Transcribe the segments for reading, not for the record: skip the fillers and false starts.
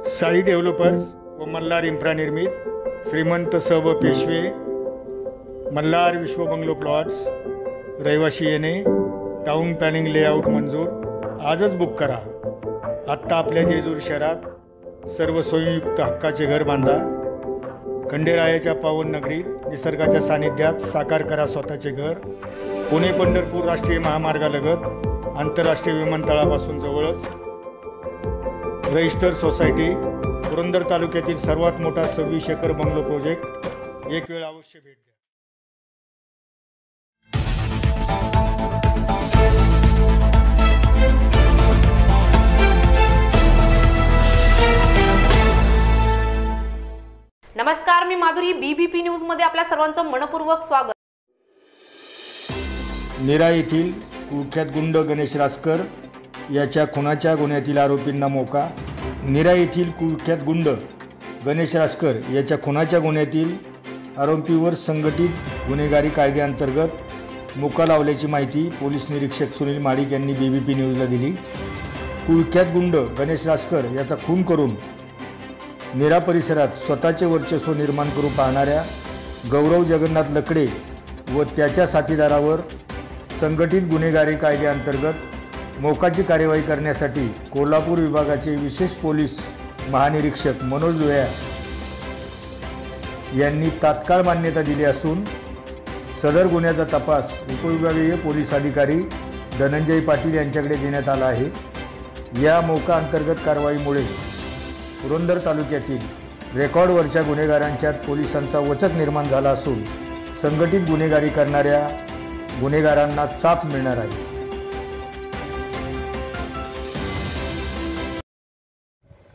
Sai developers व Malhar infra निर्मित श्रीमंत स व पेशवे मल्हार विश्व बंगलो प्लॉट्स रहिवाशी येणे टाउन प्लॅनिंग लेआउट मंजूर आजच बुक करा। आत्ता आपल्या जेजूर शहरात सर्व सोयीयुक्त हक्काचे घर बांधा। खंडेरायाच्या पावन नगरीत निसर्गाच्या सानिध्यात साकार करा स्वतःचे घर। पुणे पंढरपूर राष्ट्रीय महामार्गालगत आंतरराष्ट्रीय विमानतळापासून जवळच रजिस्टर सोसायटी पुरंदर तालुक्यातील सर्वात मोठा 26 एकर बंगलो प्रोजेक्ट। एक वेळ अवश्य भेट द्या। नमस्कार, मी माधुरी। बीबीपी न्यूज मध्ये आपल्या सर्वांचं मनपूर्वक स्वागत। नीरा येथील कुख्यात गुंड गणेश रासकर याच्या खुनाच्या गुन्ह्यातील आरोपींना मोका। नीरा येथील कुख्यात गुंड गणेश रासकर याच्या खुनाच्या गुन्ह्यातील आरोपीवर संघटित गुन्हेगारी कायद्याअंतर्गत मोका लावल्याची माहिती पोलीस निरीक्षक सुनील माडिक यांनी बीबीपी न्यूजला दिली। कुख्यात गुंड गणेश रासकर याचा खून करून नीरा परिसरात स्वतःचे वर्चस्व निर्माण करू पाहणाऱ्या गौरव जगन्नाथ लकडे व त्याच्या साथीदारावर संघटित गुन्हेगारी कायद्याअंतर्गत मोकाची कार्यवाही करण्यासाठी कोल्हापूर विभागाचे विशेष पोलीस महानिरीक्षक मनोज लोया यांनी तात्काळ मान्यता दिली असून सदर गुन्ह्याचा तपास उपविभागीय पोलीस अधिकारी धनंजय पाटील यांच्याकडे देण्यात आला आहे। या मोका अंतर्गत कारवाईमुळे पुरंदर तालुक्यातील रेकॉर्डवरच्या गुन्हेगारांच्यात पोलिसांचा वचक निर्माण झाला असून संघटित गुन्हेगारी करणाऱ्या गुन्हेगारांना चाप मिळणार आहे।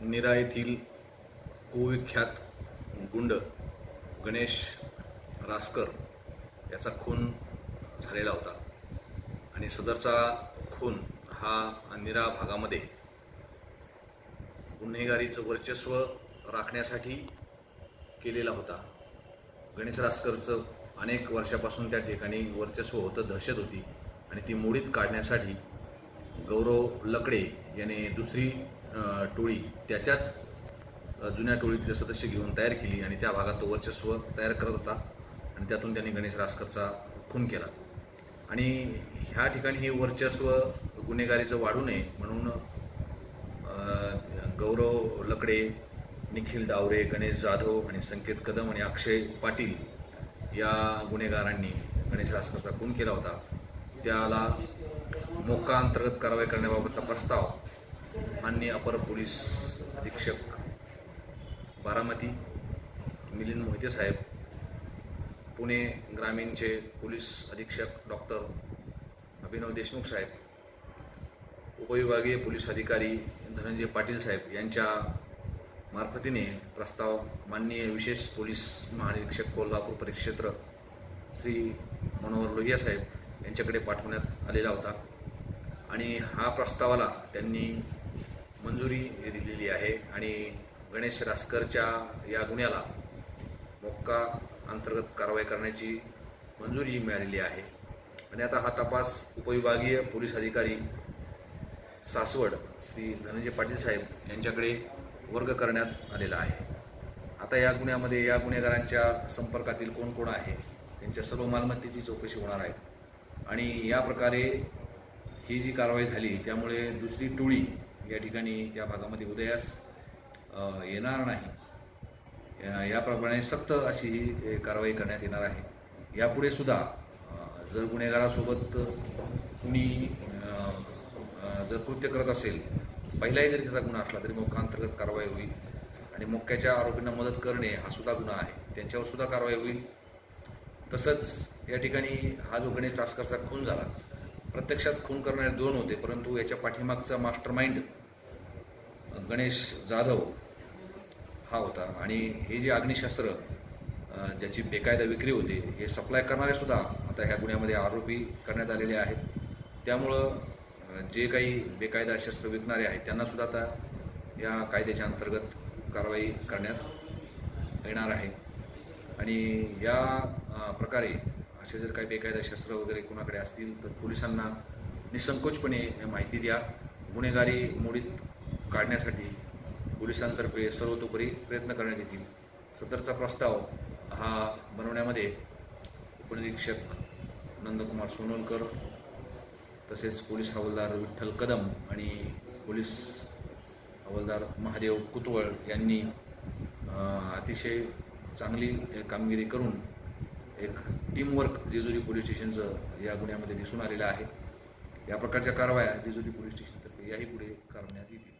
नीरा येथील कुविख्यात गुंड गणेश रासकर याचा खून झालेला होता आणि सदरचा खून हा नीरा भागामध्ये गुन्हेगारीचं वर्चस्व राखण्यासाठी केलेला होता। गणेश रासकरचं अनेक वर्षापासून त्या ठिकाणी वर्चस्व होतं, दहशत होती आणि ती मोडीत काढण्यासाठी गौरव लकडे याने दुसरी टोळी त्याच्याच जुन्या टोळीतले सदस्य घेऊन तयार केली आणि त्या भागात तो वर्चस्व तयार करत होता आणि त्यातून त्यांनी गणेश रासकरचा खून केला। आणि ह्या ठिकाणी हे वर्चस्व गुन्हेगारीचं वाढू नये म्हणून गौरव लकडे, निखिल डावरे, गणेश जाधव आणि संकेत कदम आणि अक्षय पाटील या गुन्हेगारांनी गणेश रासकरचा खून केला होता। त्याला मोका अंतर्गत कारवाई करण्याबाबतचा प्रस्ताव माननीय अपर पोलीस अधीक्षक बारामती मिलिंद मोहिते साहेब, पुणे ग्रामीणचे पोलीस अधीक्षक डॉक्टर अभिनव देशमुख साहेब, उपविभागीय पोलीस अधिकारी धनंजय पाटील साहेब यांच्या मार्फतीने प्रस्ताव माननीय विशेष पोलीस महानिरीक्षक कोल्हापूर परिक्षेत्र श्री मनोहर लोहिया साहेब यांच्याकडे पाठवण्यात आलेला होता आणि हा प्रस्तावाला त्यांनी मंजुरी दिलेली आहे आणि गणेश रासकरच्या या गुन्ह्याला मोक्का अंतर्गत कारवाई करण्याची मंजुरी मिळालेली आहे। आणि आता हा तपास उपविभागीय पोलीस अधिकारी सासवड श्री धनंजय पाटील साहेब यांच्याकडे वर्ग करण्यात आलेला आहे। आता या गुन्ह्यामध्ये या गुन्हेगारांच्या संपर्कातील कोण कोण आहे त्यांच्या सर्व मालमत्तेची चौकशी होणार आहे आणि या प्रकारे ही जी कारवाई झाली त्यामुळे दुसरी टोळी या ठिकाणी त्या भागामध्ये उदयास येणार नाही। याप्रमाणे सक्त अशी ही कारवाई करण्यात येणार आहे। यापुढे सुद्धा जर गुन्हेगारासोबत कुणी जर कृत्य करत असेल, पहिलाही जरी त्याचा गुन्हा असला तरी मोक्का अंतर्गत कारवाई होईल आणि मोक्क्याच्या आरोपींना मदत करणे हा सुद्धा गुन्हा आहे, त्यांच्यावर सुद्धा कारवाई होईल। तसंच या ठिकाणी हा जो गणेश रासकरचा खून झाला, प्रत्यक्षात खून करणारे दोन होते परंतु याच्या पाठीमागचा मास्टरमाइंड गणेश जाधव हा होता आणि हे जे अग्निशस्त्र ज्याची बेकायदा विक्री होते हे सप्लाय करणारे सुद्धा आता ह्या गुन्ह्यामध्ये आरोपी करण्यात आलेले आहेत। त्यामुळं जे काही बेकायदा शस्त्र विकणारे आहेत त्यांना सुद्धा आता या कायद्याच्या अंतर्गत कारवाई करण्यात येणार आहे आणि या प्रकारे असे जर काही बेकायदा शस्त्र वगैरे कोणाकडे असतील तर पोलिसांना निसंकोचपणे माहिती द्या। गुन्हेगारी मोडीत काढण्यासाठी पोलिसांतर्फे सर्वतोपरी प्रयत्न करण्यात येतील. सदरचा प्रस्ताव हा बनवण्यामध्ये उपनिरीक्षक नंदकुमार सोनोलकर तसेच पोलीस हवालदार विठ्ठल कदम आणि पोलीस हवालदार महादेव कुतवळ यांनी अतिशय चांगली कामगिरी करून एक टीमवर्क जेजुरी पोलीस स्टेशनचं या गुन्ह्यामध्ये दिसून आलेलं आहे. या प्रकारच्या कारवाया जेजुरी पोलीस स्टेशनतर्फे याही पुढे करण्यात येतील.